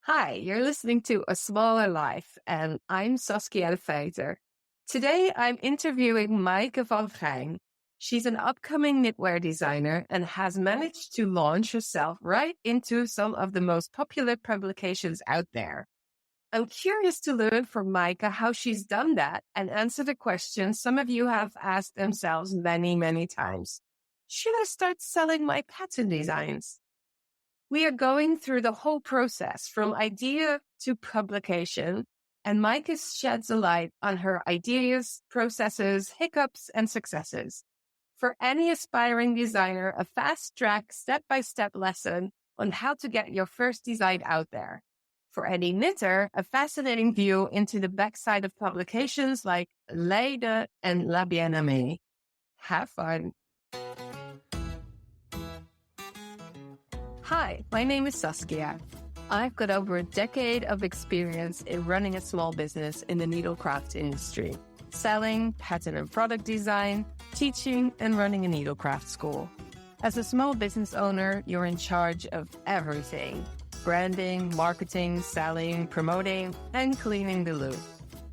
Hi, you're listening to A Smaller Life, and I'm Saskia de Feiter. Today, I'm interviewing Maaike van Geijn. She's an upcoming knitwear designer and has managed to launch herself right into some of the most popular publications out there. I'm curious to learn from Maaike how she's done that and answer the question some of you have asked themselves many, many times. Should I start selling my pattern designs? We are going through the whole process from idea to publication, and Maaike sheds a light on her ideas, processes, hiccups, and successes. For any aspiring designer, a fast-track, step-by-step lesson on how to get your first design out there. For any knitter, a fascinating view into the backside of publications like Laine and Bien Aimée. Have fun. Hi, my name is Saskia. I've got over a decade of experience in running a small business in the needlecraft industry, selling, pattern and product design, teaching, and running a needlecraft school. As a small business owner, you're in charge of everything: branding, marketing, selling, promoting, and cleaning the loop.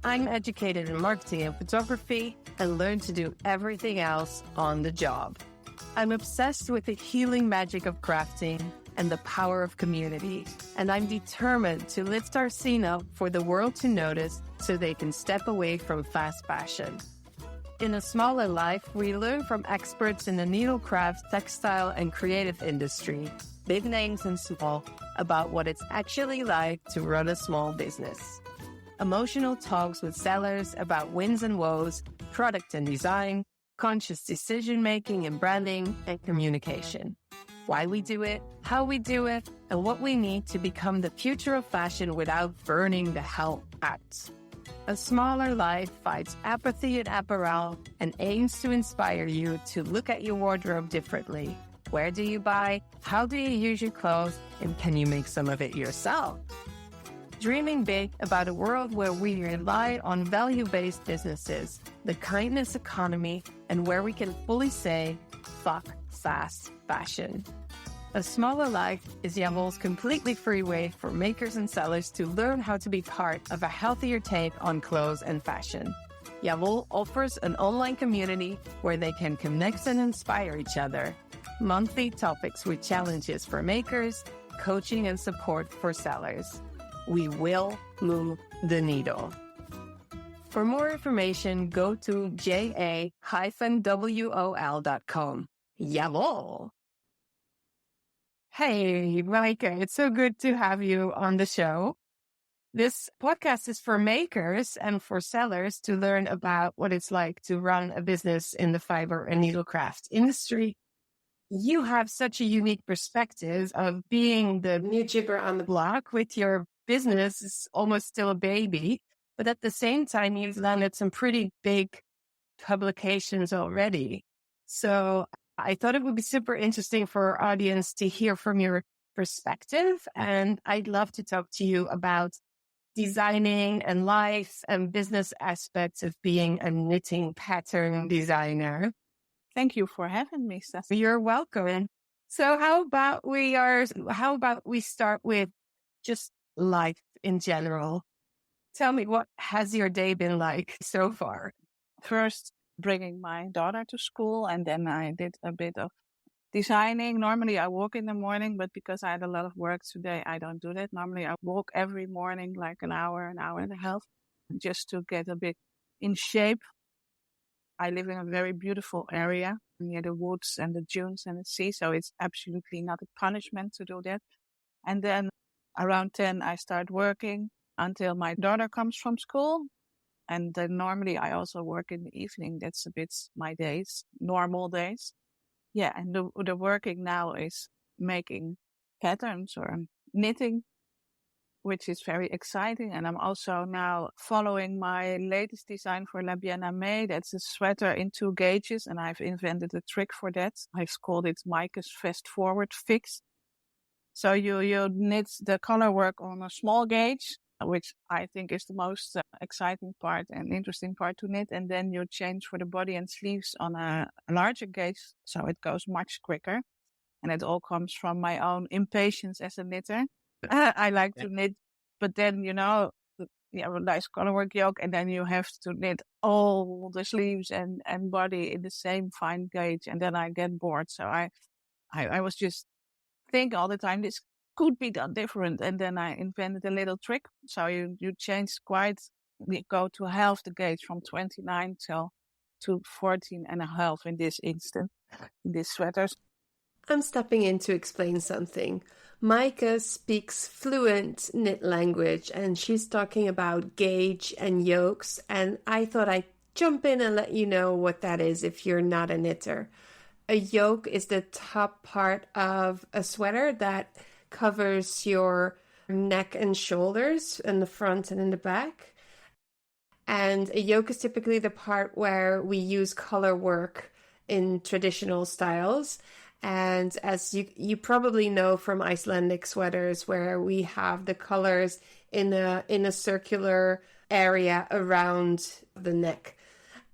I'm educated in marketing and photography and learned to do everything else on the job. I'm obsessed with the healing magic of crafting and the power of community, and I'm determined to lift our scene up for the world to notice so they can step away from fast fashion. In A Smaller Life, we learn from experts in the needlecraft, textile, and creative industry, big names and small, about what it's actually like to run a small business. Emotional talks with sellers about wins and woes, product and design, conscious decision-making and branding, and communication. Why we do it, how we do it, and what we need to become the future of fashion without burning the hell out. A Smaller Life fights apathy in apparel and aims to inspire you to look at your wardrobe differently. Where do you buy? How do you use your clothes? And can you make some of it yourself? Dreaming big about a world where we rely on value-based businesses, the kindness economy, and where we can fully say, fuck fast fashion. A Smaller Life is Jawol's completely free way for makers and sellers to learn how to be part of a healthier take on clothes and fashion. Jawol offers an online community where they can connect and inspire each other. Monthly topics with challenges for makers, coaching and support for sellers. We will move the needle. For more information, go to ja-wol.com. Jawol! Hey, Maaike, it's so good to have you on the show. This podcast is for makers and for sellers to learn about what it's like to run a business in the fiber and needlecraft industry. You have such a unique perspective of being the new jibber on the block with your business is almost still a baby, but at the same time, you've landed some pretty big publications already. So I thought it would be super interesting for our audience to hear from your perspective. And I'd love to talk to you about designing and life and business aspects of being a knitting pattern designer. Thank you for having me, Steph. You're welcome. So how about we start with just life in general? Tell me, what has your day been like so far? First, bringing my daughter to school, and then I did a bit of designing. Normally, I walk in the morning, but because I had a lot of work today, I don't do that. Normally, I walk every morning, like an hour and a half, just to get a bit in shape. I live in a very beautiful area near the woods and the dunes and the sea, so it's absolutely not a punishment to do that. And then around 10, I start working until my daughter comes from school. And then normally I also work in the evening. That's a bit my days, normal days. Yeah, and the working now is making patterns or knitting, which is very exciting. And I'm also now following my latest design for Bien Aimée. That's a sweater in 2 gauges, and I've invented a trick for that. I've called it Maaike's Fast Forward Fix. So you knit the color work on a small gauge, which I think is the most exciting part and interesting part to knit. And then you change for the body and sleeves on a larger gauge, so it goes much quicker. And it all comes from my own impatience as a knitter. I like to knit But then, you have a nice colorwork yoke, and then you have to knit all the sleeves and body in the same fine gauge, and then I get bored. So I was just thinking all the time, this could be done different. And then I invented a little trick. So you go to half the gauge from 29 to 14 and a half in this instant, in these sweaters. I'm stepping in to explain something. Maaike speaks fluent knit language, and she's talking about gauge and yokes, and I thought I'd jump in and let you know what that is if you're not a knitter. A yoke is the top part of a sweater that covers your neck and shoulders in the front and in the back. And a yoke is typically the part where we use color work in traditional styles. And as you probably know from Icelandic sweaters, where we have the colors in a circular area around the neck.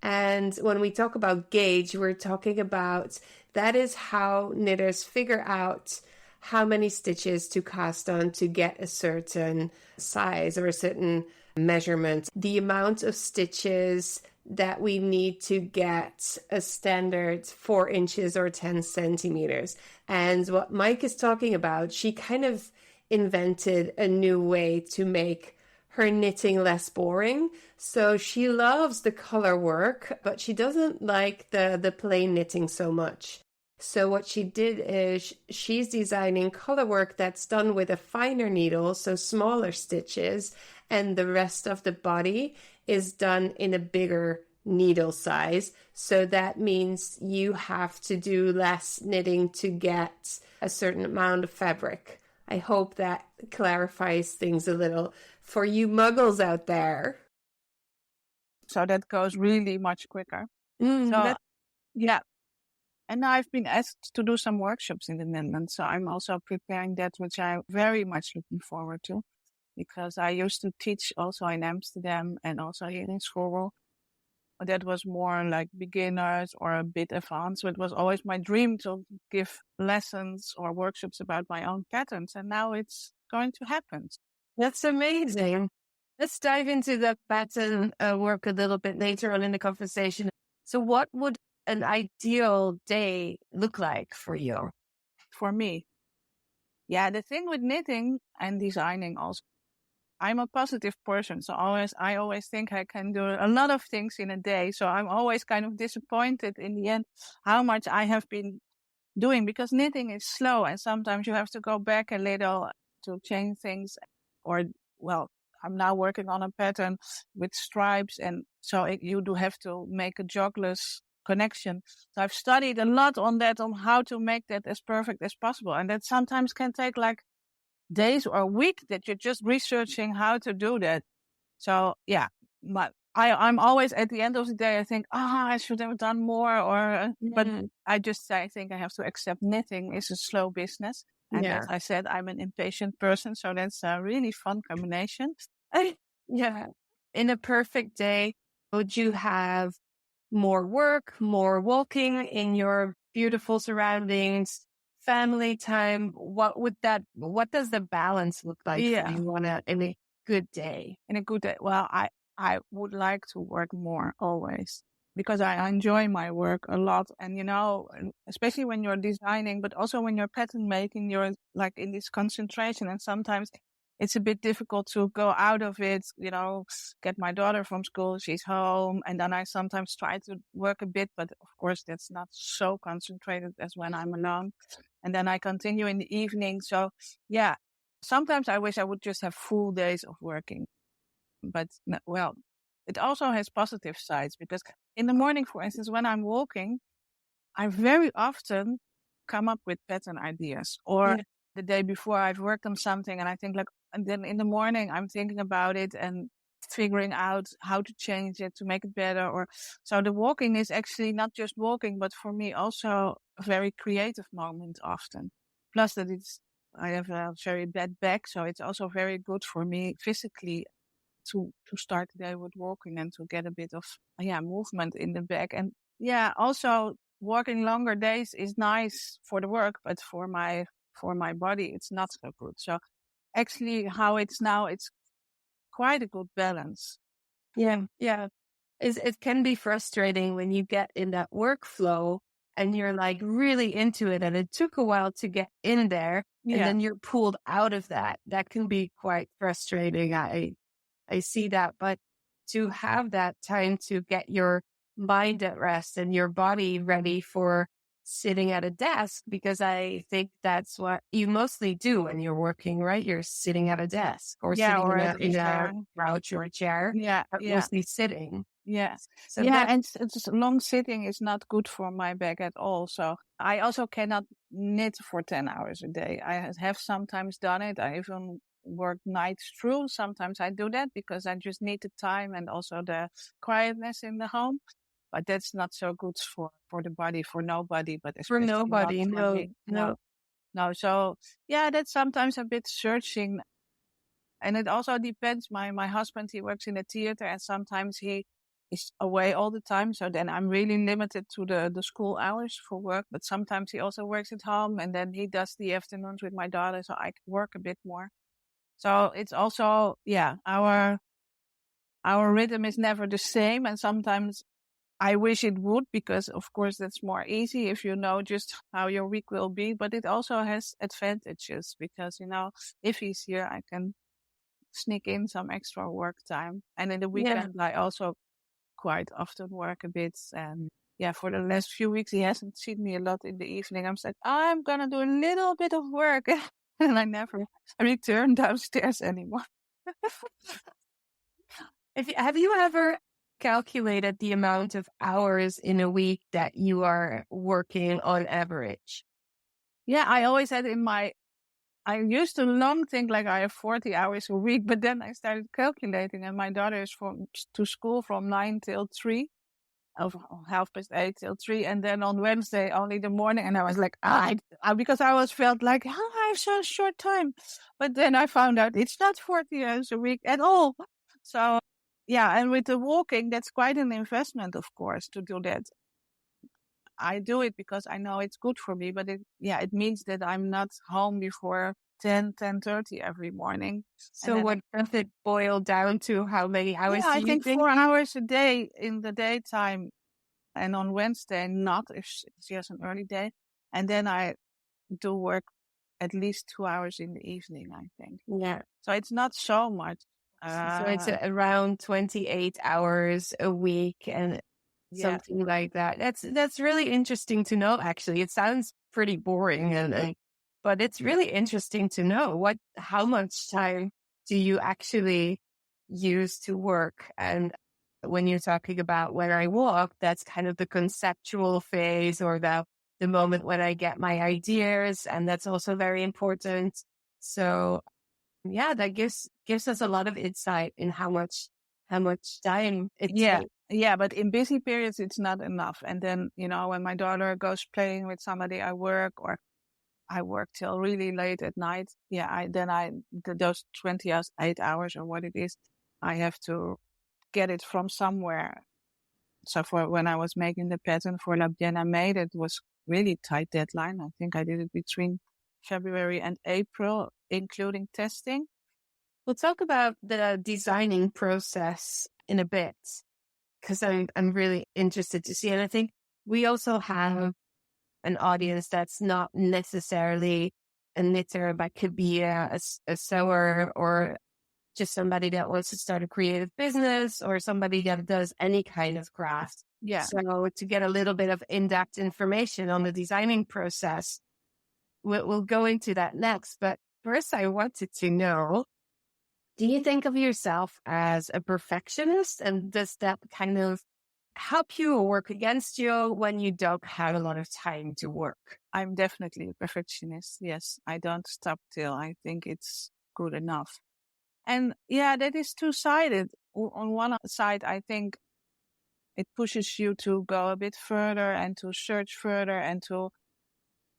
And when we talk about gauge, we're talking about that is how knitters figure out how many stitches to cast on to get a certain size or a certain measurement. The amount of stitches that we need to get a standard 4 inches or 10 centimeters. And what Mike is talking about, she kind of invented a new way to make her knitting less boring. So she loves the color work, but she doesn't like the plain knitting so much. So what she did is she's designing color work that's done with a finer needle, so smaller stitches, and the rest of the body is done in a bigger needle size. So that means you have to do less knitting to get a certain amount of fabric. I hope that clarifies things a little for you muggles out there. So that goes really much quicker. Yeah. And I've been asked to do some workshops in the Netherlands. So I'm also preparing that, which I'm very much looking forward to, because I used to teach also in Amsterdam and also here in school. That was more like beginners or a bit advanced. So it was always my dream to give lessons or workshops about my own patterns. And now it's going to happen. That's amazing. Let's dive into the pattern work a little bit later on in the conversation. So what would an ideal day look like for you? For me? Yeah, the thing with knitting and designing also, I'm a positive person. So I always think I can do a lot of things in a day. So I'm always kind of disappointed in the end how much I have been doing, because knitting is slow and sometimes you have to go back a little to change things. I'm now working on a pattern with stripes, and so you do have to make a jogless connection. So I've studied a lot on that, on how to make that as perfect as possible. And that sometimes can take like days or a week that you're just researching how to do that. So yeah, I'm always at the end of the day, I think, I should have done more, but I think I have to accept knitting is a slow business. And as I said, I'm an impatient person. So that's a really fun combination. Yeah. In a perfect day, would you have more work, more walking in your beautiful surroundings, family time? What does the balance look like for you in a good day? In a good day. Well, I would like to work more always, because I enjoy my work a lot. And, especially when you're designing, but also when you're pattern making, you're like in this concentration. And sometimes it's a bit difficult to go out of it, get my daughter from school, she's home. And then I sometimes try to work a bit, but of course that's not so concentrated as when I'm alone. And then I continue in the evening. So yeah, sometimes I wish I would just have full days of working. But it also has positive sides, because in the morning, for instance, when I'm walking, I very often come up with pattern ideas, or the day before I've worked on something and I think and then in the morning I'm thinking about it and figuring out how to change it to make it better. So the walking is actually not just walking, but for me also a very creative moment often. Plus that I have a very bad back, so it's also very good for me physically to start the day with walking and to get a bit of movement in the back. And also working longer days is nice for the work, but for my body it's not so good. So actually how it's now, it's quite a good balance. Yeah. It can be frustrating when you get in that workflow and you're like really into it and it took a while to get in there and then you're pulled out of that. That can be quite frustrating. I see that, but to have that time to get your mind at rest and your body ready for sitting at a desk, because I think that's what you mostly do when you're working, right? You're sitting at a desk or sitting or in a couch or a chair, but mostly sitting. Yeah. So and it's long sitting is not good for my back at all. So I also cannot knit for 10 hours a day. I have sometimes done it. I even work nights through. Sometimes I do that because I just need the time and also the quietness in the home. But that's not so good for the body, for nobody, but especially for nobody, not for me. No. So that's sometimes a bit searching. And it also depends. My husband, he works in a theater and sometimes he is away all the time. So then I'm really limited to the school hours for work. But sometimes he also works at home and then he does the afternoons with my daughter. So I can work a bit more. So it's also, our rhythm is never the same. And sometimes I wish it would, because of course that's more easy if you know just how your week will be. But it also has advantages because, if he's here, I can sneak in some extra work time. And in the weekend, I also quite often work a bit. And for the last few weeks, he hasn't seen me a lot in the evening. I'm like, I'm going to do a little bit of work. And I never return downstairs anymore. Have you ever calculated the amount of hours in a week that you are working on average? Yeah, I always had I used to long think like I have 40 hours a week, but then I started calculating and my daughter is to school from 9 till 3, of 8:30 till 3. And then on Wednesday, only the morning. And I was like, because I always felt like, I have so short time. But then I found out it's not 40 hours a week at all. So and with the walking, that's quite an investment, of course, to do that. I do it because I know it's good for me, but it means that I'm not home before 10:30 every morning. So what does it boil down to? How many hours do you think? I think 4 hours a day in the daytime, and on Wednesday not, if she has an early day. And then I do work at least 2 hours in the evening, I think. Yeah. So it's not so much. So it's around 28 hours a week and something like that. That's really interesting to know, actually. It sounds pretty boring, but it's really interesting to know how much time do you actually use to work. And when you're talking about when I walk, that's kind of the conceptual phase or the moment when I get my ideas. And that's also very important. So that gives us a lot of insight in how much time it takes. Yeah, but in busy periods, it's not enough. And then, when my daughter goes playing with somebody, I work till really late at night. Those 28 hours or what it is, I have to get it from somewhere. So for when I was making the pattern for Bien Aimée, that was really tight deadline. I think I did it between February and April, including testing. We'll talk about the designing process in a bit, because I'm really interested to see. And I think we also have an audience that's not necessarily a knitter, but could be a sewer or just somebody that wants to start a creative business or somebody that does any kind of craft. Yeah. So to get a little bit of in-depth information on the designing process, we'll go into that next. But first, I wanted to know, do you think of yourself as a perfectionist? And does that kind of help you or work against you when you don't have a lot of time to work? I'm definitely a perfectionist. Yes, I don't stop till I think it's good enough. And that is two-sided. On one side, I think it pushes you to go a bit further and to search further and to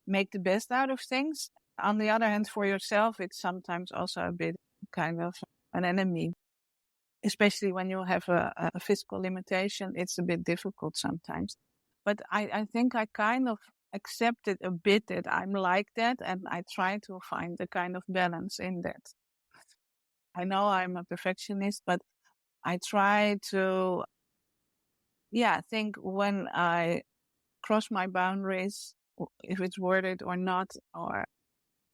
make the best out of things. On the other hand, for yourself, it's sometimes also a bit kind of an enemy. Especially when you have a physical limitation, it's a bit difficult sometimes. But I think I kind of accepted a bit that I'm like that, and I try to find a kind of balance in that. I know I'm a perfectionist, but I try to, think when I cross my boundaries, if it's worth it or not, or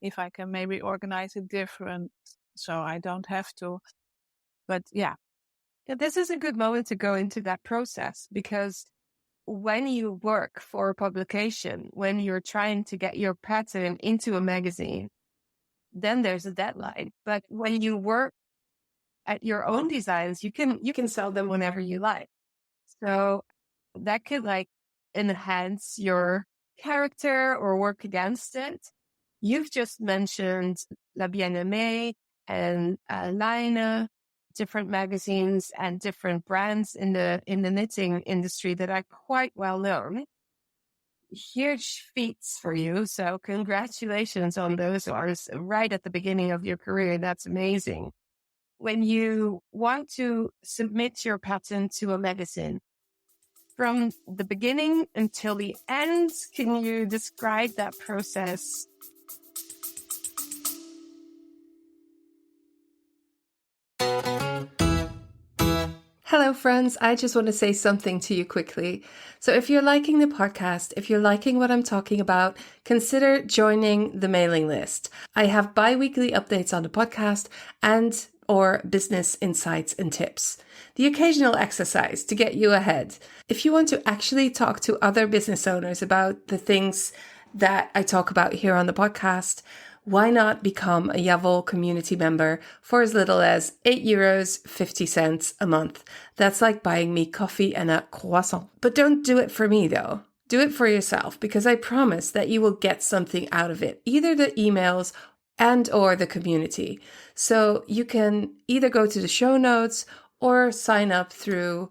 if I can maybe organize it different so I don't have to. But Yeah, this is a good moment to go into that process, because when you work for a publication, when you're trying to get your pattern into a magazine, then there's a deadline. But when you work at your own designs, you can sell them whenever you like. So that could like enhance your character or work against it. You've just mentioned La Bien Aimée and Laine, different magazines and different brands in the knitting industry that are quite well known. Huge feats for you. So congratulations on those ones right at the beginning of your career. That's amazing. When you want to submit your pattern to a magazine, from the beginning until the end, can you describe that process? Hello, friends. I just want to say something to you quickly. So if you're liking the podcast, if you're liking what I'm talking about, consider joining the mailing list. I have bi-weekly updates on the podcast and or business insights and tips. The occasional exercise to get you ahead. If you want to actually talk to other business owners about the things that I talk about here on the podcast, why not become a Javel community member for as little as €8.50 a month? That's like buying me coffee and a croissant. But don't do it for me though. Do it for yourself, because I promise that you will get something out of it, either the emails and or the community. So you can either go to the show notes or sign up through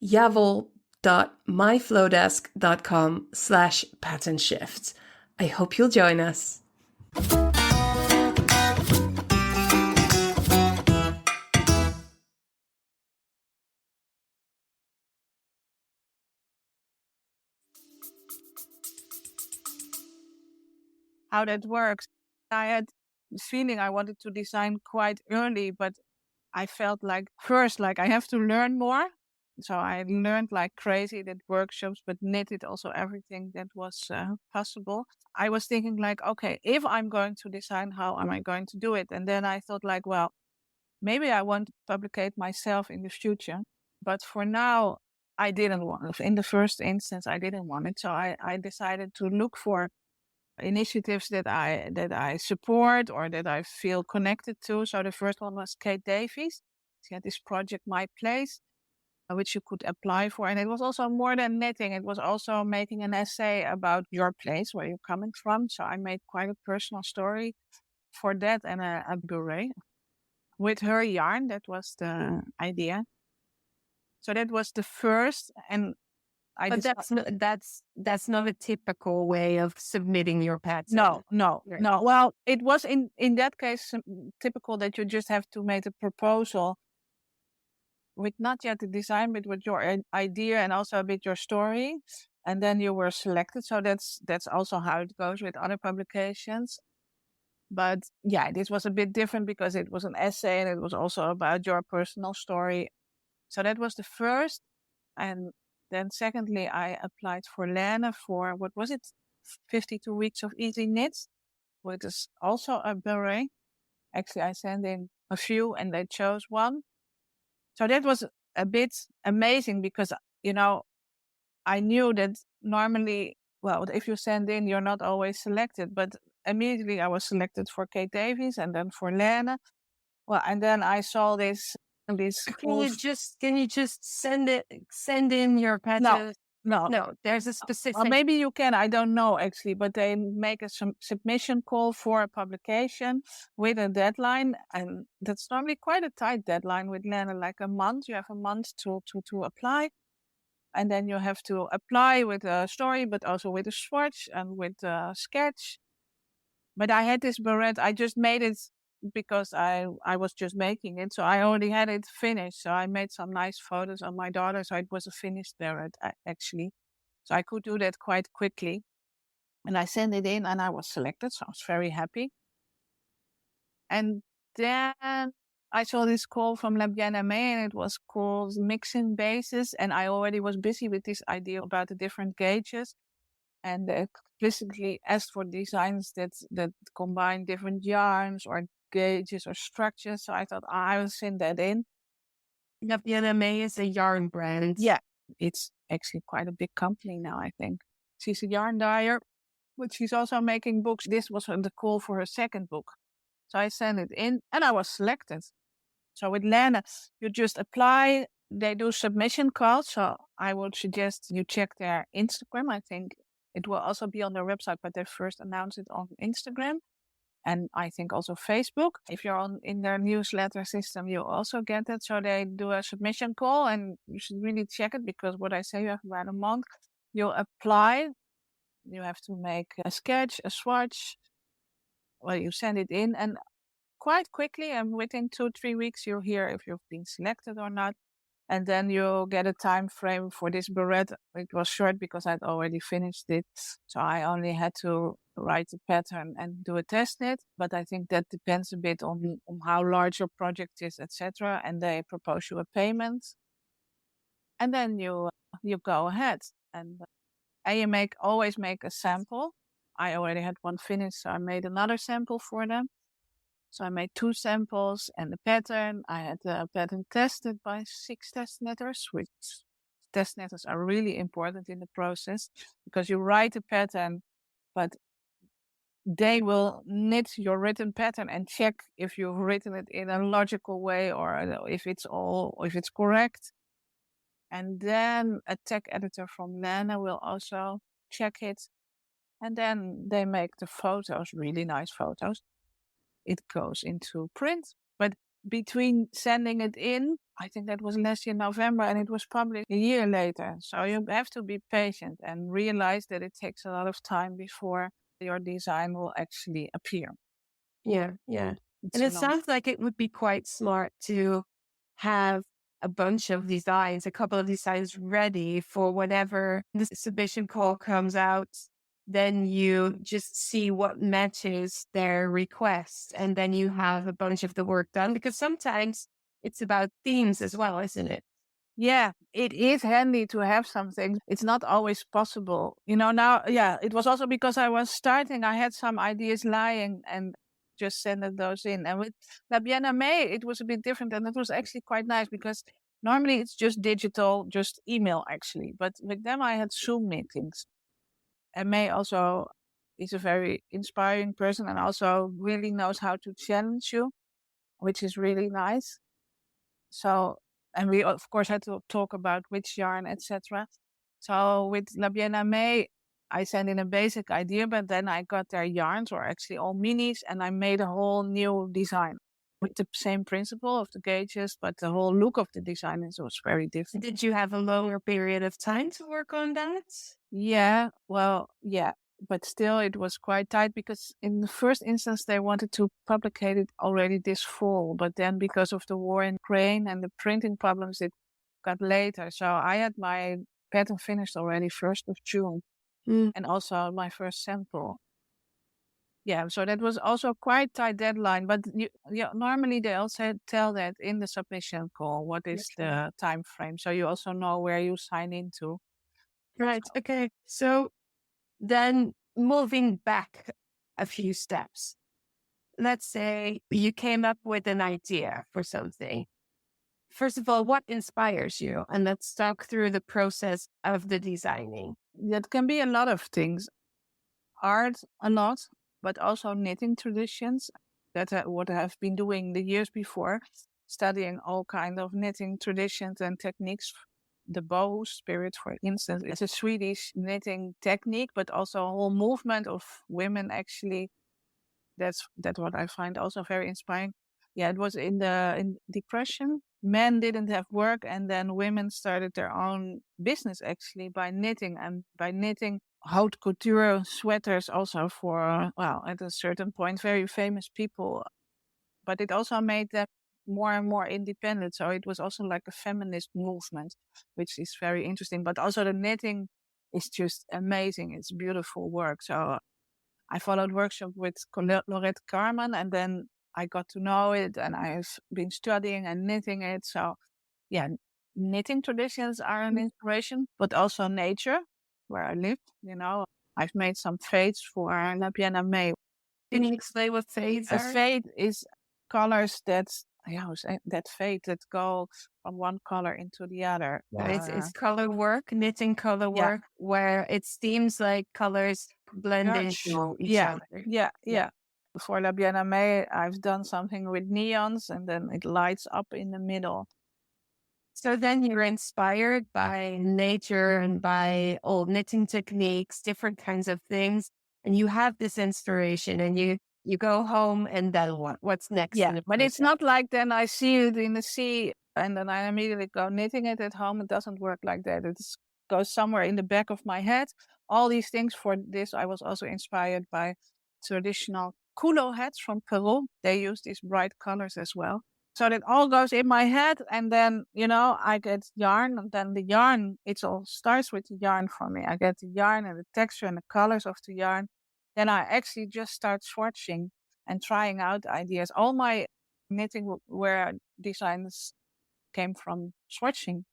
javel.myflowdesk.com/patternshift. I hope you'll join us. how that works, I had this feeling I wanted to design quite early, but I felt like first, like I have to learn more. So I learned like crazy, did workshops, but knitted also everything that was possible. I was thinking like, okay, if I'm going to design, how am I going to do it? And then I thought like, well, maybe I want to publicate myself in the future. But for now, I didn't want it. In the first instance, I didn't want it. So I decided to look for initiatives that I support or that I feel connected to. So the first one was Kate Davies. She had this project, My Place, which you could apply for. And it was also more than knitting. It was also making an essay about your place, where you're coming from. So I made quite a personal story for that, and a beret with her yarn. That was the idea. So that was the first. And But that's not a typical way of submitting your pattern. No. Well, it was in that case typical that you just have to make a proposal with not yet the design, but with your idea and also a bit your story, and then you were selected. So that's also how it goes with other publications. But yeah, this was a bit different because it was an essay and it was also about your personal story. So that was the first. And then secondly, I applied for Laine for, what was it, 52 weeks of easy knits, which is also a beret. Actually, I sent in a few and they chose one. So that was a bit amazing because, I knew that normally, well, if you send in, you're not always selected. But immediately I was selected for Kate Davies and then for Laine. Well, and then I saw this. Can you just send in your pattern? No, there's a specific. Well, maybe you can. I don't know actually, but they make a submission call for a publication with a deadline, and that's normally quite a tight deadline with Laine, like a month. You have a month to apply, and then you have to apply with a story, but also with a swatch and with a sketch. But I had this beret. I just made it because I was just making it. So I already had it finished. So I made some nice photos on my daughter. So it was a finished beret actually. So I could do that quite quickly. And I sent it in and I was selected. So I was very happy. And then I saw this call from Bien Aimée, and it was called Mixing Bases. And I already was busy with this idea about the different gauges. And they explicitly asked for designs that combine different yarns or gauges or structures. So I thought I will send that in. Bien Aimée is a yarn brand. Yeah, it's actually quite a big company now, I think. She's a yarn dyer, but she's also making books. This was the call for her second book. So I sent it in and I was selected. So with Laine, you just apply. They do submission calls. So I would suggest you check their Instagram. I think it will also be on their website, but they first announced it on Instagram. And I think also Facebook. If you're in their newsletter system, you also get it. So they do a submission call and you should really check it because what I say, you have about a month. You apply. You have to make a sketch, a swatch. Well, you send it in and quite quickly and within 2-3 weeks, you'll hear if you've been selected or not. And then you'll get a time frame for this beret. It was short because I'd already finished it. So I only had to write the pattern and do a test knit. But I think that depends a bit on how large your project is, etc. And they propose you a payment. And then you go ahead. And you always make a sample. I already had one finished, so I made another sample for them. So I made 2 samples and the pattern. I had the pattern tested by 6 test knitters, which test knitters are really important in the process because you write a pattern, but they will knit your written pattern and check if you've written it in a logical way or if it's correct. And then a tech editor from Laine will also check it. And then they make the photos, really nice photos. It goes into print. But between sending it in, I think that was last year November, and it was published a year later. So you have to be patient and realize that it takes a lot of time before your design will actually appear. Yeah. And it sounds like it would be quite smart to have a bunch of designs, a couple of designs ready for whenever the submission call comes out. Then you just see what matches their request. And then you have a bunch of the work done because sometimes it's about themes as well, isn't it? Yeah, it is handy to have something. It's not always possible. Now, it was also because I was starting. I had some ideas lying and just sent those in. And with Bien Aimée, it was a bit different. And it was actually quite nice because normally it's just digital, just email actually. But with them, I had Zoom meetings. And May also is a very inspiring person and also really knows how to challenge you, which is really nice. So, and we of course had to talk about which yarn, etc. So with Bien Aimée, I sent in a basic idea, but then I got their yarns, or actually all minis, and I made a whole new design with the same principle of the gauges, but the whole look of the design was very different. Did you have a longer period of time to work on that? Yeah, but still it was quite tight because in the first instance they wanted to publicate it already this fall, but then because of the war in Ukraine and the printing problems, it got later. So I had my pattern finished already 1st of June and also my first sample. Yeah, so that was also quite tight deadline, but normally they also tell that in the submission call, what is the time frame. So you also know where you sign into. Right. Okay. So then moving back a few steps, let's say you came up with an idea for something. First of all, what inspires you? And let's talk through the process of the designing. That can be a lot of things. Art, a lot, but also knitting traditions that what I have been doing the years before, studying all kind of knitting traditions and techniques. The bow spirit, for instance, is a Swedish knitting technique, but also a whole movement of women actually. That's what I find also very inspiring. Yeah, it was in Depression. Men didn't have work, and then women started their own business actually by knitting haute couture sweaters also for, at a certain point, very famous people. But it also made them more and more independent. So it was also like a feminist movement, which is very interesting. But also the knitting is just amazing. It's beautiful work. So I followed workshop with Lorette Carman, and then I got to know it and I've been studying and knitting it. So yeah, knitting traditions are an inspiration, but also nature where I live, I've made some fades for Bien Aimée. Can you explain what fades A are? fade is colors that fade, that go from one color into the other. Yeah, it's color work, knitting color work, where it seems like colors blend into each other. Yeah. For La Bien Aimée, I've done something with neons and then it lights up in the middle. So then you're inspired by nature and by old knitting techniques, different kinds of things, and you have this inspiration and you go home and then what? What's next? Yeah, but it's not like then I see it in the sea and then I immediately go knitting it at home. It doesn't work like that. It goes somewhere in the back of my head. All these things for this, I was also inspired by traditional culo hats from Peru. They use these bright colors as well. So that all goes in my head and then, I get yarn and then the yarn, it all starts with the yarn for me. I get the yarn and the texture and the colors of the yarn. Then I actually just start swatching and trying out ideas. All my knitting wear designs came from swatching,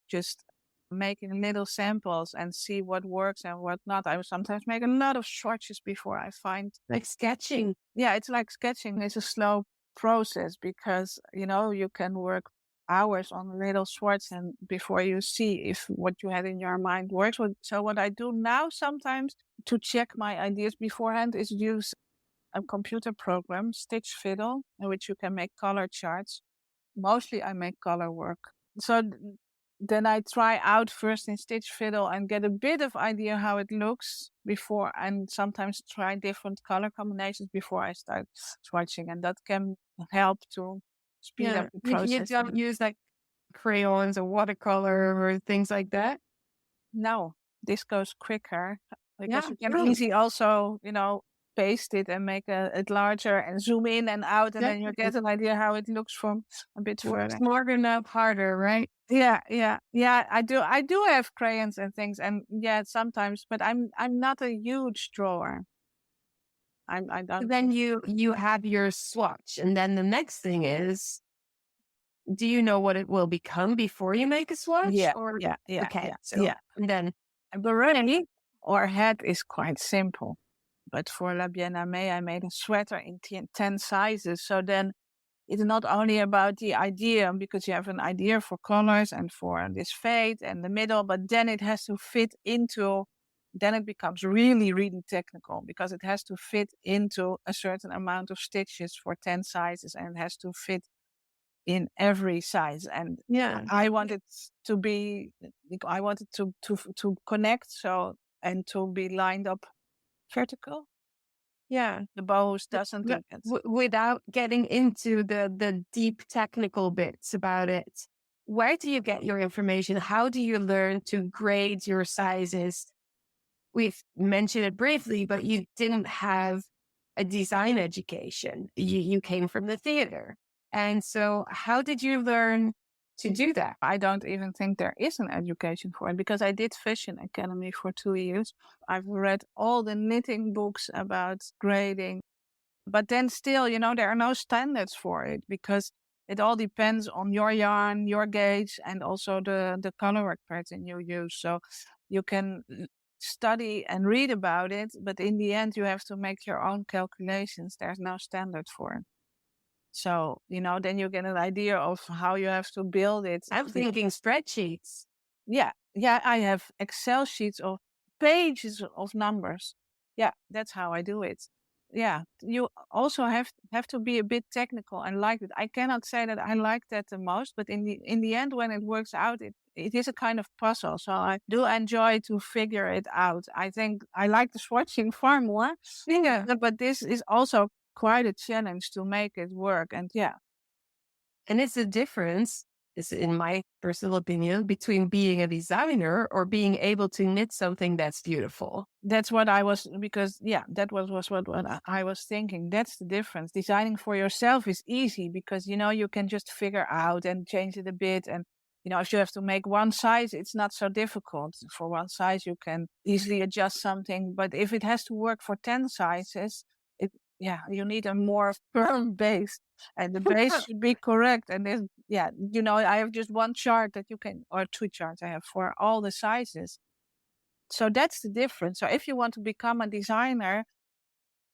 just making little samples and see what works and what not. I sometimes make a lot of swatches before I find. Like sketching. Yeah, it's like sketching. It's a slow process because, you can work hours on a little swatch and before you see if what you had in your mind works. So what I do now sometimes to check my ideas beforehand is use a computer program, Stitch Fiddle, in which you can make color charts. Mostly I make color work. So then I try out first in Stitch Fiddle and get a bit of idea how it looks before, and sometimes try different color combinations before I start swatching. And that can help to speed up the process. You don't use like crayons or watercolor or things like that? No, this goes quicker because you can easily also, paste it and make it larger and zoom in and out, and then you get an idea how it looks from a bit further. Smarter enough, harder, right? Yeah. I do have crayons and things, and sometimes, but I'm not a huge drawer. I don't. Then you have your swatch, and then the next thing is, do you know what it will become before you make a swatch? Yeah. Okay. And then a beret or hat is quite simple. But for La Bien Aimée, I made a sweater in 10 sizes. So then it's not only about the idea, because you have an idea for colors and for this fade and the middle, but then it has to fit into, then it becomes really, really technical because it has to fit into a certain amount of stitches for 10 sizes and it has to fit in every size. And I wanted to connect and to be lined up vertical. Yeah. The bows doesn't do it. Without getting into the deep technical bits about it, where do you get your information? How do you learn to grade your sizes? We've mentioned it briefly, but you didn't have a design education. You came from the theater. And so how did you learn to do that? I don't even think there is an education for it because I did Fashion Academy for 2 years. I've read all the knitting books about grading, but then still, there are no standards for it because it all depends on your yarn, your gauge, and also the colorwork pattern you use. So you can study and read about it, but in the end, you have to make your own calculations. There's no standard for it. So, then you get an idea of how you have to build it. I'm thinking spreadsheets. Yeah, I have Excel sheets of pages of numbers. Yeah, that's how I do it. Yeah, you also have to be a bit technical and like it. I cannot say that I like that the most, but in the end, when it works out, it is a kind of puzzle. So I do enjoy to figure it out. I think I like the swatching far more. Yeah, but this is also quite a challenge to make it work. And and it's a difference, is in my personal opinion, between being a designer or being able to knit something that's beautiful. That's what I was, because that was what I was thinking. That's the difference. Designing for yourself is easy because, you can just figure out and change it a bit. And, if you have to make one size, it's not so difficult. For one size, you can easily adjust something. But if it has to work for 10 sizes, you need a more firm base, and the base should be correct. And then, I have just one chart that you can, or 2 charts I have for all the sizes. So that's the difference. So if you want to become a designer,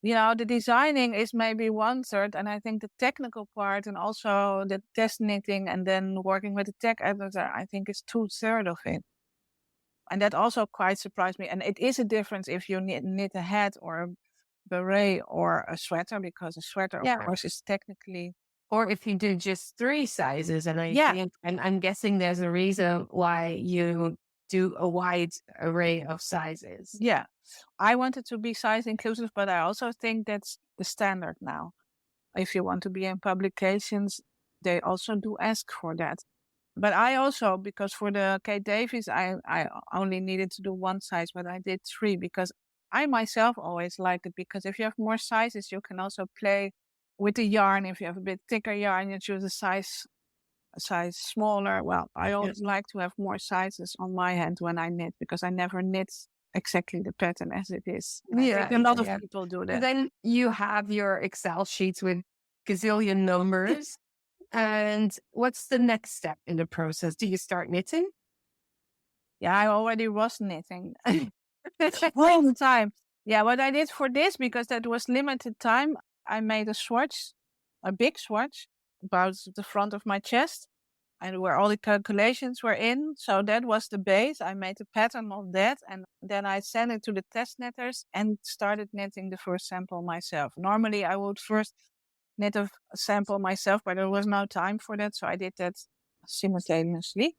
the designing is maybe 1/3, and I think the technical part and also the test knitting and then working with the tech editor, I think is 2/3 of it. And that also quite surprised me. And it is a difference if you knit a hat or a beret or a sweater, because a sweater, of course, is technically... Or if you do just 3 sizes, and I'm guessing there's a reason why you do a wide array of sizes. Yeah, I wanted to be size inclusive, but I also think that's the standard now. If you want to be in publications, they also do ask for that. But I also, because for the Kate Davies, I only needed to do 1 size, but I did 3 because I myself always liked it, because if you have more sizes, you can also play with the yarn. If you have a bit thicker yarn, you choose a size smaller. Well, I always like to have more sizes on my hand when I knit, because I never knit exactly the pattern as it is. I think a lot of people do that. And then you have your Excel sheets with gazillion numbers. And what's the next step in the process? Do you start knitting? Yeah, I already was knitting all the time. Yeah, what I did for this, because that was limited time, I made a swatch, a big swatch, about the front of my chest, and where all the calculations were in. So that was the base. I made a pattern of that, and then I sent it to the test knitters and started knitting the first sample myself. Normally, I would first knit a sample myself, but there was no time for that, so I did that simultaneously.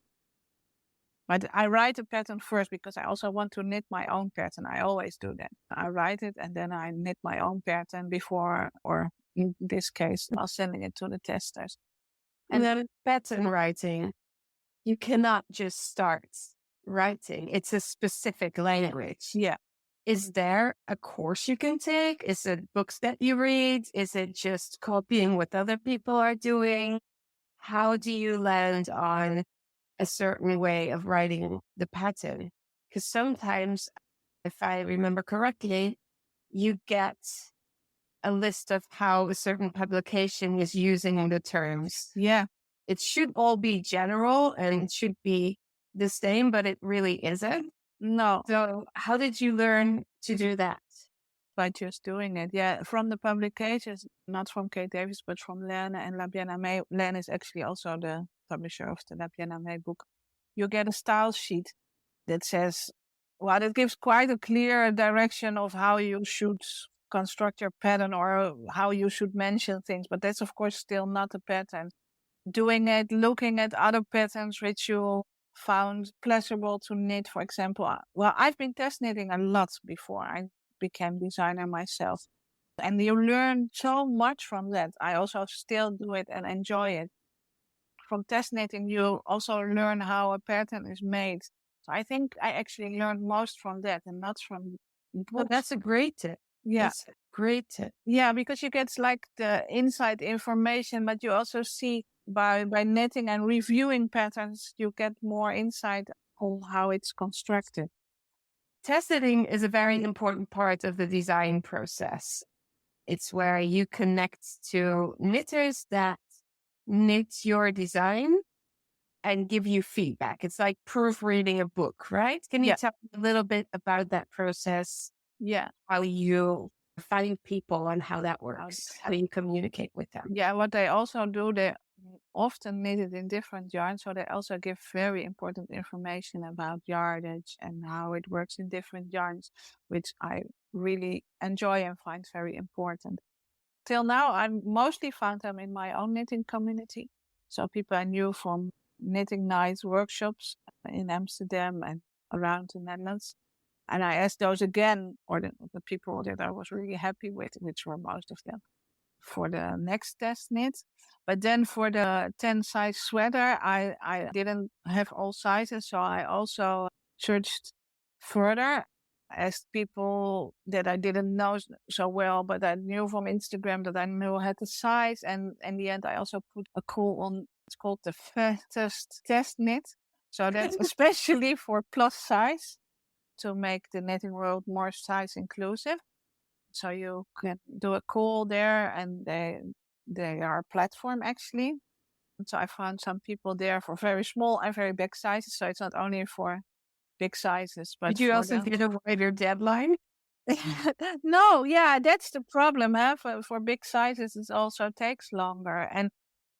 But I write a pattern first, because I also want to knit my own pattern. I always do that. I write it and then I knit my own pattern before, or in this case, I was sending it to the testers. And then pattern writing, you cannot just start writing. It's a specific language. Yeah. Is there a course you can take? Is it books that you read? Is it just copying what other people are doing? How do you land on a certain way of writing the pattern? Because sometimes, if I remember correctly, you get a list of how a certain publication is using the terms. Yeah. It should all be general and it should be the same, but it really isn't. No. So how did you learn to do that? By just doing it. Yeah, from the publications, not from Kate Davies, but from Laine and Bien Aimée. Laine is actually also the publisher of the Bien Aimée book. You get a style sheet that says, well, it gives quite a clear direction of how you should construct your pattern or how you should mention things. But that's, of course, still not a pattern. Doing it, looking at other patterns which you found pleasurable to knit, for example. Well, I've been test knitting a lot before I became designer myself. And you learn so much from that. I also still do it and enjoy it. From test knitting, you also learn how a pattern is made. So I think I actually learned most from that and not from books. Well, that's a great tip. Yeah. That's a great tip. Yeah, because you get like the inside information, but you also see by knitting and reviewing patterns, you get more insight on how it's constructed. Test knitting is a very important part of the design process. It's where you connect to knitters that knit your design and give you feedback. It's like proofreading a book, right? Can you tell me a little bit about that process? Yeah. How you find people and how that works, how you communicate with them. Yeah, what they also do, they often knit it in different yarns, so they also give very important information about yardage and how it works in different yarns, which I really enjoy and find very important. Till now, I mostly found them in my own knitting community. So people I knew from knitting nights, workshops in Amsterdam and around the Netherlands. And I asked those again, or the people that I was really happy with, which were most of them, for the next test knit. But then for the 10 size sweater, I didn't have all sizes. So I also searched further, asked people that I didn't know so well, but I knew from Instagram that I knew had the size. And in the end, I also put a call on, it's called the fattest test knit. So that's especially for plus size, to make the knitting world more size inclusive. So you can do a call there, and they are a platform actually. So I found some people there for very small and very big sizes. So it's not only for big sizes, but Did you for also get a wider deadline? No, yeah, that's the problem. Huh? For big sizes, it also takes longer. And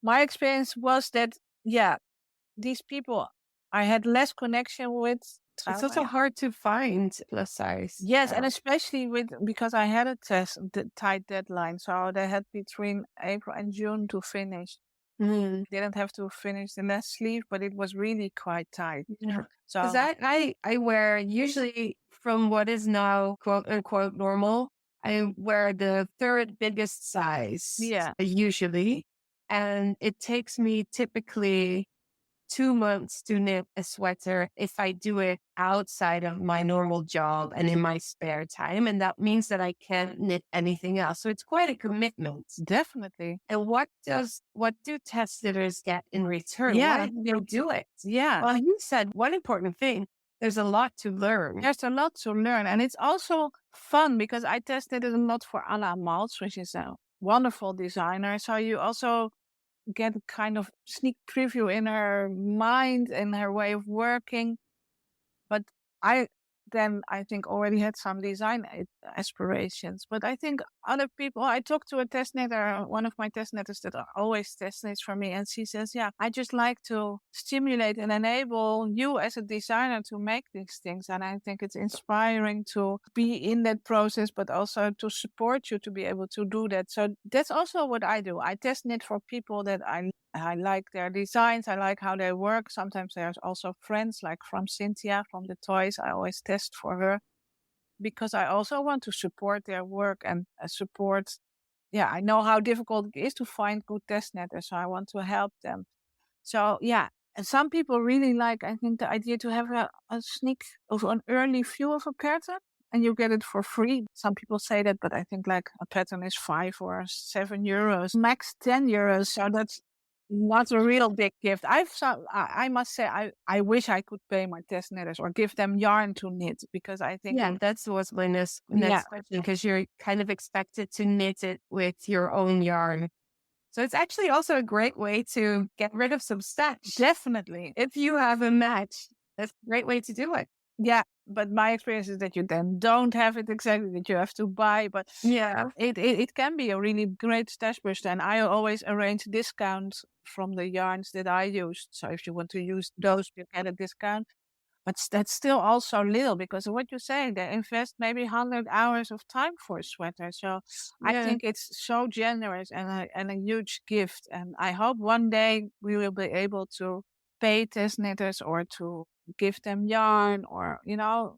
my experience was that, yeah, these people I had less connection with. It's also hard to find plus size. Yes, and especially because I had a tight deadline, so they had between April and June to finish. Didn't have to finish the last sleeve, but it was really quite tight. Yeah. So Because I wear usually from what is now quote unquote normal, I wear the third biggest size. Yeah. Usually. And it takes me typically 2 months to knit a sweater if I do it outside of my normal job and in my spare time. And that means that I can't knit anything else. So it's quite a commitment. Definitely. And what do test knitters get in return? Yeah. Why do they do it? Yeah. Well, you said one important thing. There's a lot to learn. There's a lot to learn. And it's also fun because I tested it a lot for Anna Maltz, which is a wonderful designer. So you also get a kind of sneak preview in her mind and her way of working. But I think already had some design aspirations. But I think other people, I talked to a test knitter, one of my test knitters that are always test knits for me. And she says, yeah, I just like to stimulate and enable you as a designer to make these things. And I think it's inspiring to be in that process, but also to support you to be able to do that. So that's also what I do. I test knit for people that I like their designs. I like how they work. Sometimes there's also friends like from Cynthia from the toys. I always test for her because I also want to support their work and support. Yeah, I know how difficult it is to find good test knitters, so I want to help them. So yeah, and some people really like, I think, the idea to have a sneak of an early view of a pattern. And you get it for free. Some people say that, but I think like a pattern is 5 or 7 euros, max 10 euros. So that's not a real big gift. I must say, I wish I could pay my test knitters or give them yarn to knit because I think. Yeah, that was my next question because you're kind of expected to knit it with your own yarn. So it's actually also a great way to get rid of some stash. Definitely. If you have a match, that's a great way to do it. Yeah, but my experience is that you then don't have it exactly, that you have to buy. But yeah, it can be a really great stash burster. And I always arrange discounts from the yarns that I use. So if you want to use those, you get a discount. But that's still also little because what you say, they invest maybe 100 hours of time for a sweater. So I think it's so generous and a huge gift. And I hope one day we will be able to pay test knitters or to give them yarn or, I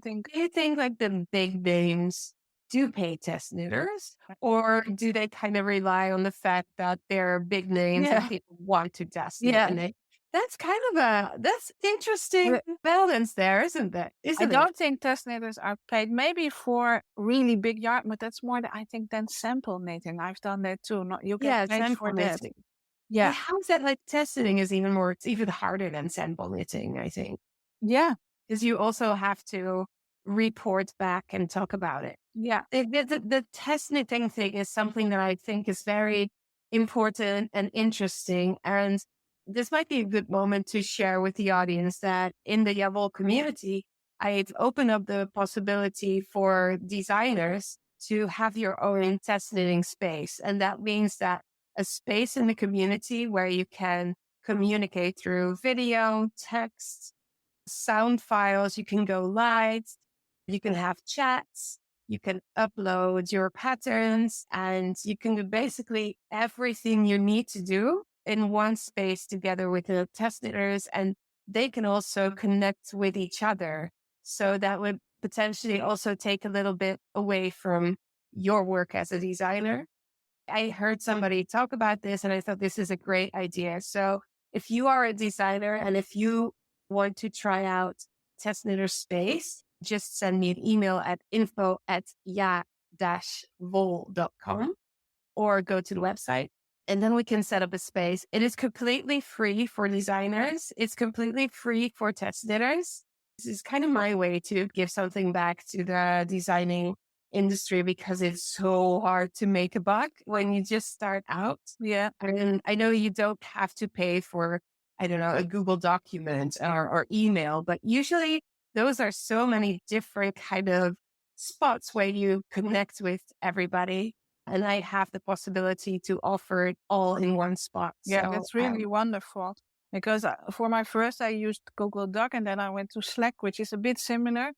think. Do you think like the big names do pay test knitters or do they kind of rely on the fact that they're big names and people want to test knit? And that's kind of that's interesting balance there, isn't it? I don't think test knitters are paid maybe for really big yarn, but that's more I think than sample knitting. I've done that too. You get paid for that. Yeah. How is that like test knitting is it's even harder than sample knitting, I think. Yeah. Because you also have to report back and talk about it. Yeah. The test knitting thing is something that I think is very important and interesting. And this might be a good moment to share with the audience that in the Yavol community, I've opened up the possibility for designers to have your own test knitting space. And that means that a space in the community where you can communicate through video, text, sound files, you can go live, you can have chats, you can upload your patterns, and you can do basically everything you need to do in one space together with the test knitters, and they can also connect with each other. So that would potentially also take a little bit away from your work as a designer. I heard somebody talk about this and I thought this is a great idea. So if you are a designer and if you want to try out Test Knitter Space, just send me an email at info@ya-vol.com or go to the website and then we can set up a space. It is completely free for designers. It's completely free for test knitters. This is kind of my way to give something back to the designing industry because it's so hard to make a buck when you just start out. Yeah. And I know you don't have to pay for, I don't know, a Google document or email, but usually those are so many different kind of spots where you connect with everybody. And I have the possibility to offer it all in one spot. Yeah, So, that's really wonderful. Because for my first, I used Google Doc, and then I went to Slack, which is a bit similar.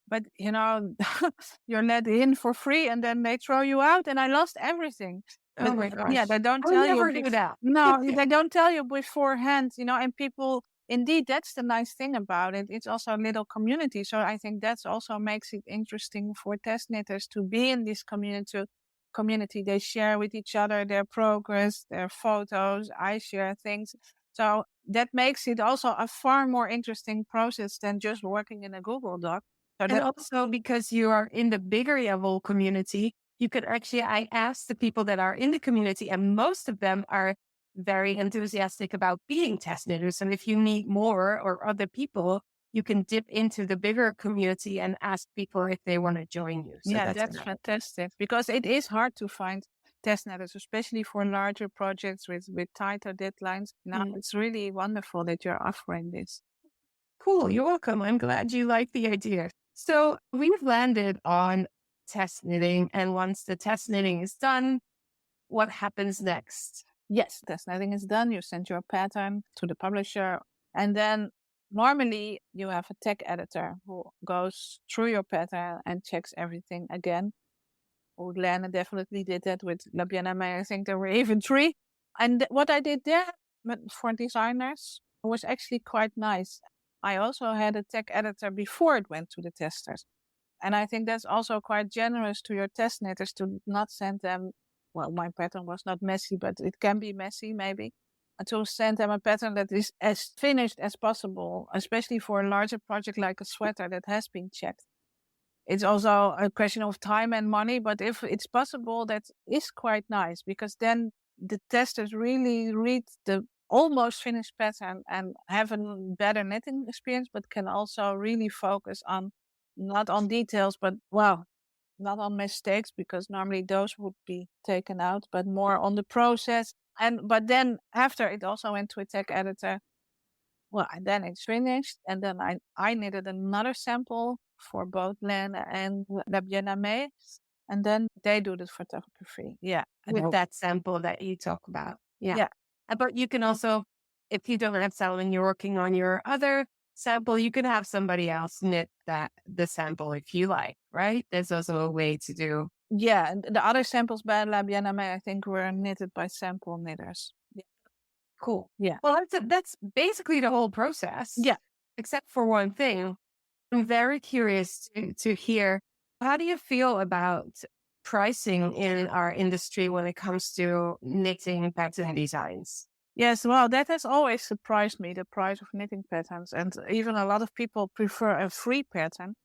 But, you're let in for free and then they throw you out, and I lost everything. oh my Yeah, gosh, they don't I would tell you. never do that. No, they don't tell you beforehand, and people, indeed, that's the nice thing about it. It's also a little community. So I think that's also makes it interesting for test knitters to be in this community. They share with each other their progress, their photos. I share things. So that makes it also a far more interesting process than just working in a Google Doc. So And also because you are in the bigger Yabble community, you could actually, I asked the people that are in the community, and most of them are very enthusiastic about being test knitters. And if you need more or other people, you can dip into the bigger community and ask people if they want to join you. So yeah, that's that's fantastic, because it is hard to find test knitters, especially for larger projects with tighter deadlines. Now, it's really wonderful that you're offering this. cool. You're welcome. I'm glad you like the idea. So we've landed on test knitting. And once the test knitting is done, what happens next? Yes, test knitting is done. You send your pattern to the publisher, and then normally you have a tech editor who goes through your pattern and checks everything again. Laine definitely did that with Bien Aimée. I think there were even 3. And what I did there for designers was actually quite nice. I also had a tech editor before it went to the testers. And I think that's also quite generous to your test knitters to not send them, well, my pattern was not messy, but it can be messy maybe, to send them a pattern that is as finished as possible, especially for a larger project like a sweater that has been checked. It's also a question of time and money, but if it's possible, that is quite nice, because then the testers really read the almost finished pattern and have a better knitting experience, but can also really focus on not on details, but not on mistakes, because normally those would be taken out, but more on the process. But then after it also went to a tech editor, and then it's finished, and then I knitted another sample for both Laine and Bien Aimée, and then they do the photography. Yeah, With that sample that you talk about. Yeah. yeah, But you can also, if you don't have sample and you're working on your other sample, you can have somebody else knit the sample if you like, right? There's also a way to do. yeah. And the other samples by Bien Aimée, I think, were knitted by sample knitters. Yeah. Cool. Yeah. Well, that's basically the whole process. Yeah. Except for one thing. I'm very curious to hear, how do you feel about pricing in our industry when it comes to knitting pattern designs? Yes, well, that has always surprised me, the price of knitting patterns. And even a lot of people prefer a free pattern.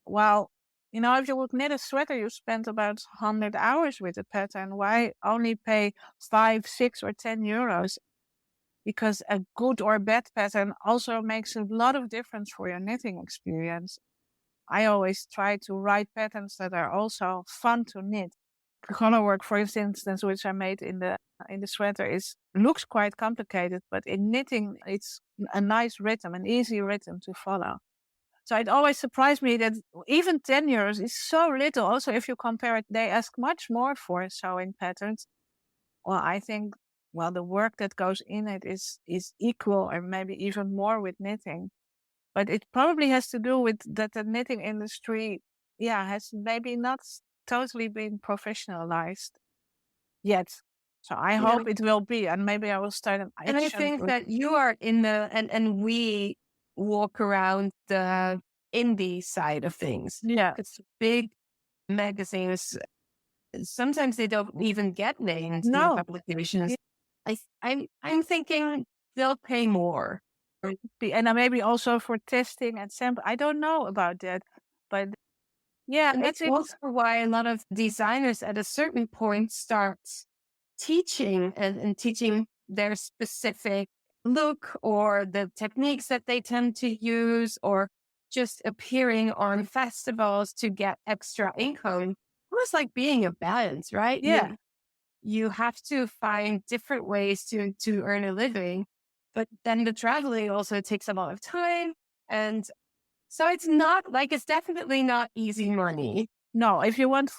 While, if you would knit a sweater, you spend about 100 hours with the pattern. Why only pay 5, 6, or 10 euros? Because a good or bad pattern also makes a lot of difference for your knitting experience. I always try to write patterns that are also fun to knit. The color work, for instance, which I made in the sweater, looks quite complicated, but in knitting, it's a nice rhythm, an easy rhythm to follow. So it always surprised me that even 10 euros is so little. Also, if you compare it, they ask much more for sewing patterns. Well, I think, the work that goes in it is equal, or maybe even more with knitting. But it probably has to do with that the knitting industry, has maybe not totally been professionalized yet. So I hope it will be, and maybe I will start an action. And I think that you are in and we walk around the indie side of things. Yeah. It's big magazines. Sometimes they don't even get named in No. publications. I'm thinking they'll pay more. And maybe also for testing and sample. I don't know about that, but yeah, And that's also why a lot of designers at a certain point start teaching and teaching their specific look or the techniques that they tend to use, or just appearing on festivals to get extra income. Almost like being a balance, right? Yeah. You have to find different ways to earn a living, but then the traveling also takes a lot of time. And so it's definitely not easy money. No, if you want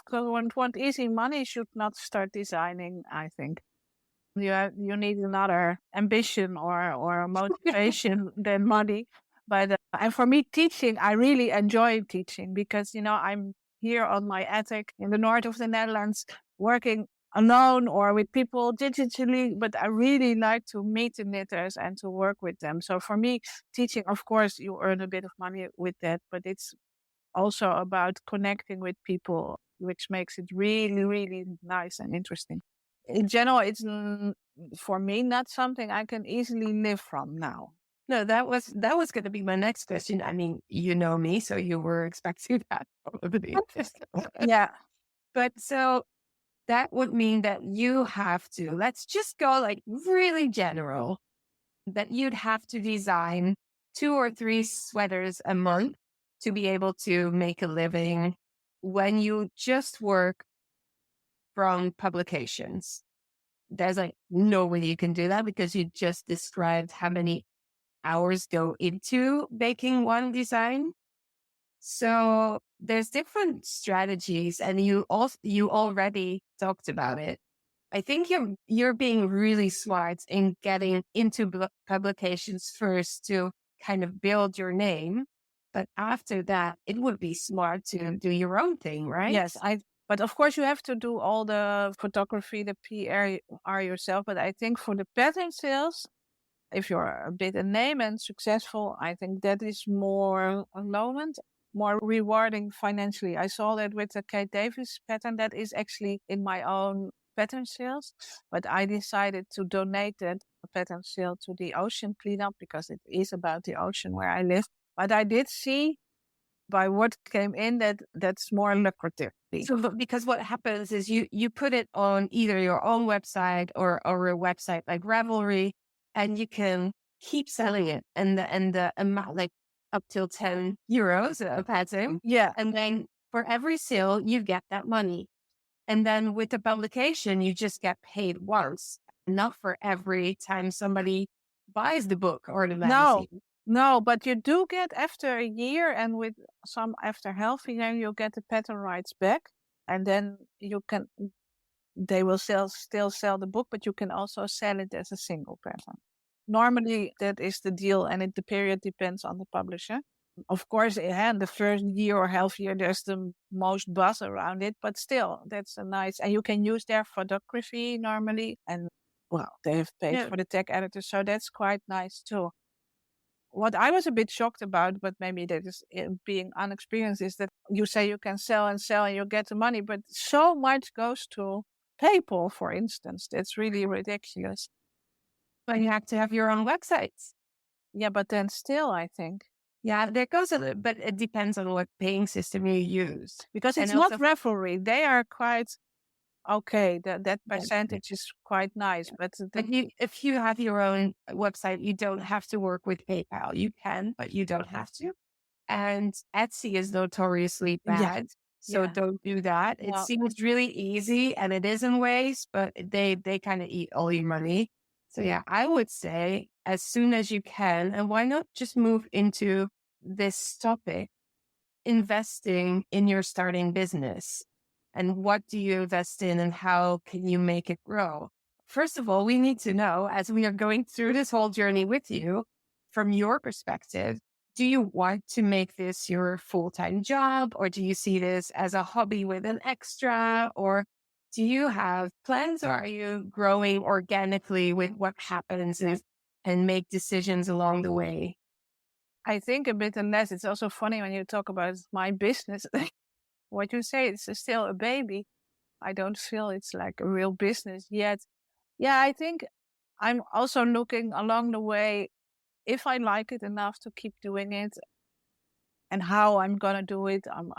easy money, you should not start designing, I think. You need another ambition or motivation than money. But and for me, teaching, I really enjoy teaching because I'm here on my attic in the north of the Netherlands, working alone or with people digitally. But I really like to meet the knitters and to work with them. So for me, teaching, of course, you earn a bit of money with that, but it's also about connecting with people, which makes it really, really nice and interesting. In general, it's for me not something I can easily live from now. No, that was going to be my next question. I mean, you know me, so you were expecting that probably. Yeah. But so that would mean that you have to, let's just go like really general, that you'd have to design 2 or 3 sweaters a month to be able to make a living when you just work from publications. There's like no way you can do that because you just described how many hours go into making one design. So there's different strategies, and you already talked about it. I think you're being really smart in getting into publications first to kind of build your name, but after that, it would be smart to do your own thing, right? Yes, but of course you have to do all the photography, the PR yourself. But I think for the pattern sales, if you're a bit a name and successful, I think that is more lonely, more rewarding financially. I saw that with the Kate Davies pattern that is actually in my own pattern sales, but I decided to donate that pattern sale to the ocean cleanup because it is about the ocean where I live. But I did see by what came in that's more lucrative. So, because what happens is you put it on either your own website or a website like Ravelry, and you can keep selling it, and the amount, like up till €10 a pattern. Yeah. And then for every sale, you get that money. And then with the publication, you just get paid once, not for every time somebody buys the book or the magazine. No, but you do get after a year, and with some after half a year, you'll get the pattern rights back, and then they will still sell the book, but you can also sell it as a single pattern. Normally, that is the deal, and the period depends on the publisher. Of course, in the first year or half year, there's the most buzz around it, but still, that's a nice, and you can use their photography normally, and well, they have paid for the tech editor, so that's quite nice too. What I was a bit shocked about, but maybe that is being unexperienced, is that you say you can sell and you get the money, but so much goes to PayPal, for instance. That's really ridiculous. But you have to have your own websites. Yeah, but then still, I think. Yeah, there goes a little, but it depends on what paying system you use. Because it's not Ravelry. They are quite okay. That percentage is quite nice. But if you have your own website, you don't have to work with PayPal. You can, but you don't have to. And Etsy is notoriously bad. So don't do that. It seems really easy, and it is in ways, but they kind of eat all your money. So yeah, I would say as soon as you can, and why not just move into this topic, investing in your starting business. And what do you invest in, and how can you make it grow? First of all, we need to know, as we are going through this whole journey with you, from your perspective, do you want to make this your full-time job, or do you see this as a hobby with an extra, or do you have plans, or are you growing organically with what happens and make decisions along the way? I think a bit unless it's also funny when you talk about my business. What you say, it's still a baby. I don't feel it's like a real business yet. Yeah, I think I'm also looking along the way if I like it enough to keep doing it and how I'm going to do it. I'm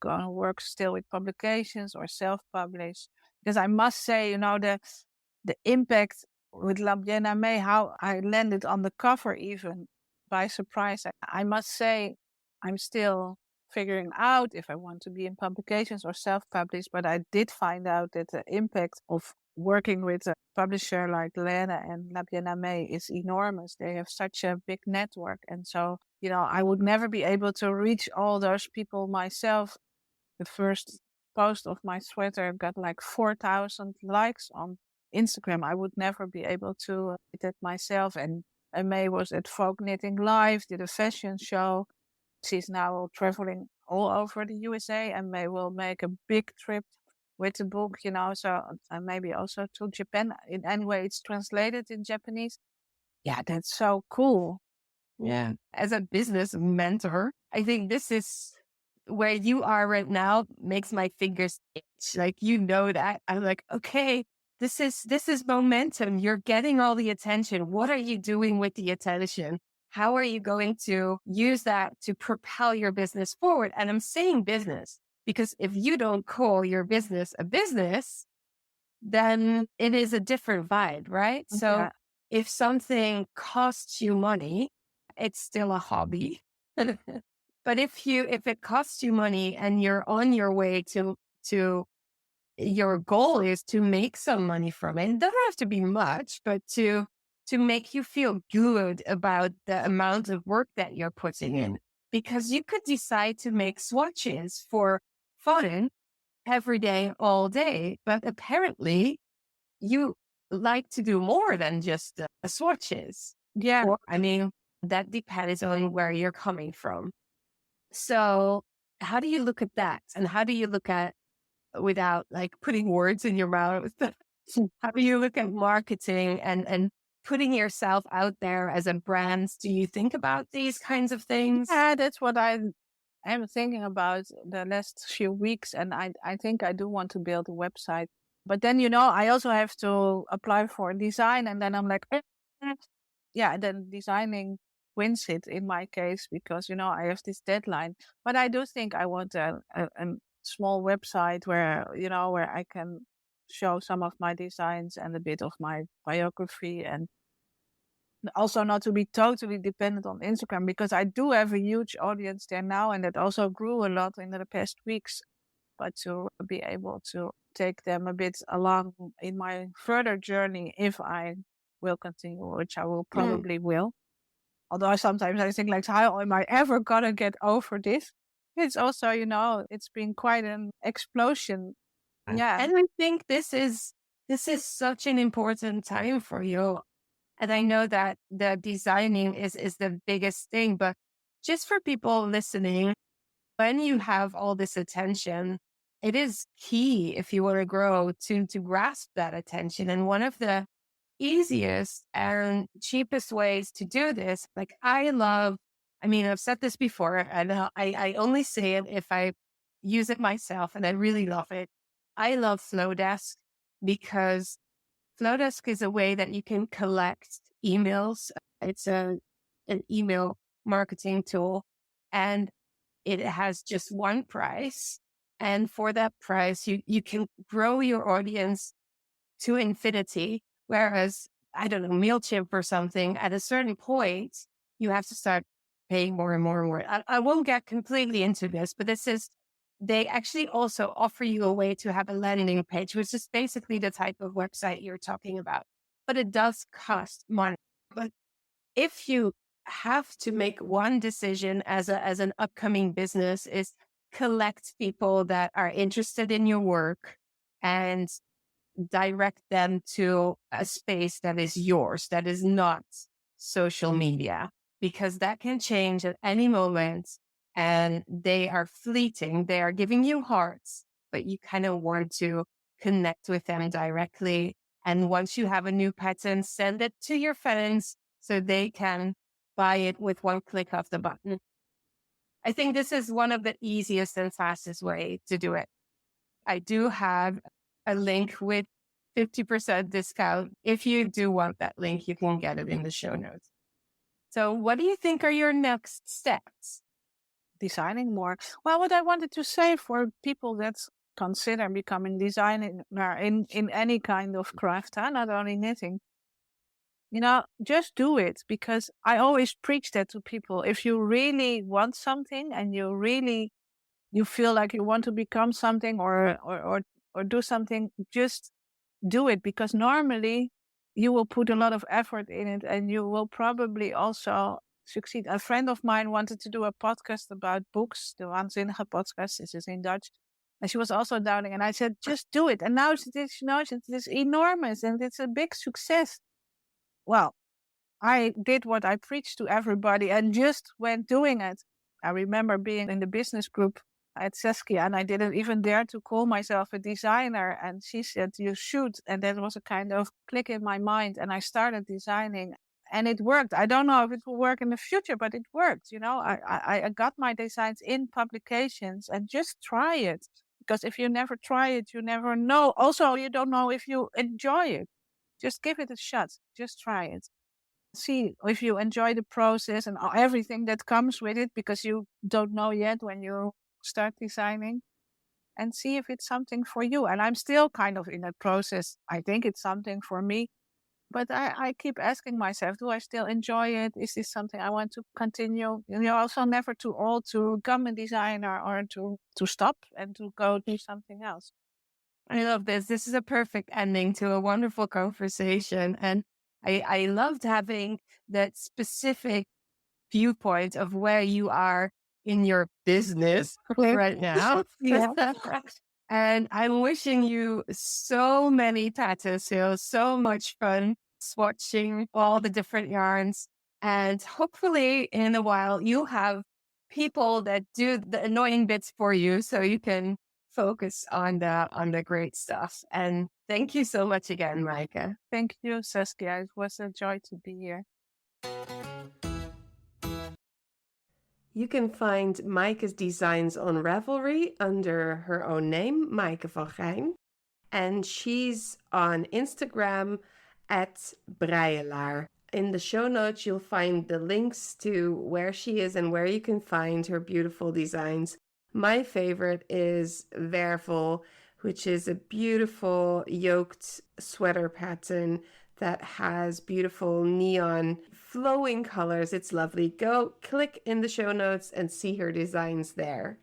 going to work still with publications or self-publish, because I must say, the impact with Bien Aimée, how I landed on the cover even by surprise. I must say, I'm still figuring out if I want to be in publications or self-publish, but I did find out that the impact of working with a publisher like Laine and Bien Aimée is enormous. They have such a big network. And so, I would never be able to reach all those people myself. The first post of my sweater got like 4,000 likes on Instagram. I would never be able to do that myself. And Aimée was at Folk Knitting Live, did a fashion show. She's now traveling all over the USA, and May will make a big trip with the book, so and maybe also to Japan. In any way, it's translated in Japanese. Yeah, that's so cool. Yeah. As a business mentor, I think this is where you are right now makes my fingers itch. Like, that. I'm like, okay, this is momentum. You're getting all the attention. What are you doing with the attention? How are you going to use that to propel your business forward? And I'm saying business because if you don't call your business a business, then it is a different vibe, right? So if something costs you money, it's still a hobby. But if it costs you money and you're on your way to your goal is to make some money from it, it doesn't have to be much, but to make you feel good about the amount of work that you're putting in. Because you could decide to make swatches for fun every day, all day, but apparently you like to do more than just swatches. Yeah. Or, that depends on where you're coming from. So how do you look at that? And how do you look at, without like putting words in your mouth, how do you look at marketing and putting yourself out there as a brand? Do you think about these kinds of things? Yeah, that's what I am thinking about the last few weeks. And I think I do want to build a website. But then, I also have to apply for design. And then I'm like, yeah, and then designing wins it in my case because, I have this deadline. But I do think I want a small website where, where I can show some of my designs and a bit of my biography, and also not to be totally dependent on Instagram because I do have a huge audience there now, and that also grew a lot in the past weeks. But to be able to take them a bit along in my further journey, if I will continue, which I will probably will. Although sometimes I think like, how am I ever gonna get over this? It's also, it's been quite an explosion. Yeah. And I think this is such an important time for you. And I know that the designing is the biggest thing, but just for people listening, when you have all this attention, it is key if you want to grow to grasp that attention. And one of the easiest and cheapest ways to do this, like I've said this before, and I only say it if I use it myself, and I really love it. I love Flowdesk because Flowdesk is a way that you can collect emails. It's an email marketing tool, and it has just one price. And for that price, you can grow your audience to infinity. Whereas, I don't know, MailChimp or something, at a certain point, you have to start paying more and more and more. I won't get completely into this, but they actually also offer you a way to have a landing page, which is basically the type of website you're talking about. But it does cost money. But if you have to make one decision as an upcoming business, is collect people that are interested in your work and direct them to a space that is yours, that is not social media, because that can change at any moment. And they are fleeting. They are giving you hearts, but you kind of want to connect with them directly. And once you have a new pattern, send it to your friends so they can buy it with one click of the button. I think this is one of the easiest and fastest way to do it. I do have a link with 50% discount. If you do want that link, you can get it in the show notes. So what do you think are your next steps? Designing more. Well, what I wanted to say for people that consider becoming designer in any kind of craft, not only knitting, just do it, because I always preach that to people. If you really want something and you feel like you want to become something or do something, just do it, because normally you will put a lot of effort in it and you will probably also succeed. A friend of mine wanted to do a podcast about books, the Waanzinnige podcast, this is in Dutch. And she was also doubting, and I said, just do it. And now it is enormous and it's a big success. Well, I did what I preached to everybody and just went doing it. I remember being in the business group at Saskia, and I didn't even dare to call myself a designer. And she said, you should. And that was a kind of click in my mind. And I started designing and it worked. I don't know if it will work in the future, but it worked. I got my designs in publications, and just try it. Because if you never try it, you never know. Also, you don't know if you enjoy it. Just give it a shot. Just try it. See if you enjoy the process and everything that comes with it, because you don't know yet when you start designing, and see if it's something for you. And I'm still kind of in that process. I think it's something for me, but I keep asking myself, do I still enjoy it? Is this something I want to continue? Also never too old to become a designer or to stop and to go do something else. I love this. This is a perfect ending to a wonderful conversation. And I loved having that specific viewpoint of where you are in your business right now. Yeah. And I'm wishing you so many tattoo sales, so much fun swatching all the different yarns. And hopefully in a while you'll have people that do the annoying bits for you so you can focus on the great stuff. And thank you so much again, Maaike. Thank you, Saskia. It was a joy to be here. You can find Maaike's designs on Ravelry under her own name, Maaike van Geijn. And she's on Instagram at Breielaar. In the show notes, you'll find the links to where she is and where you can find her beautiful designs. My favorite is Wervel, which is a beautiful yoked sweater pattern that has beautiful neon flowing colors. It's lovely. Go click in the show notes and see her designs there.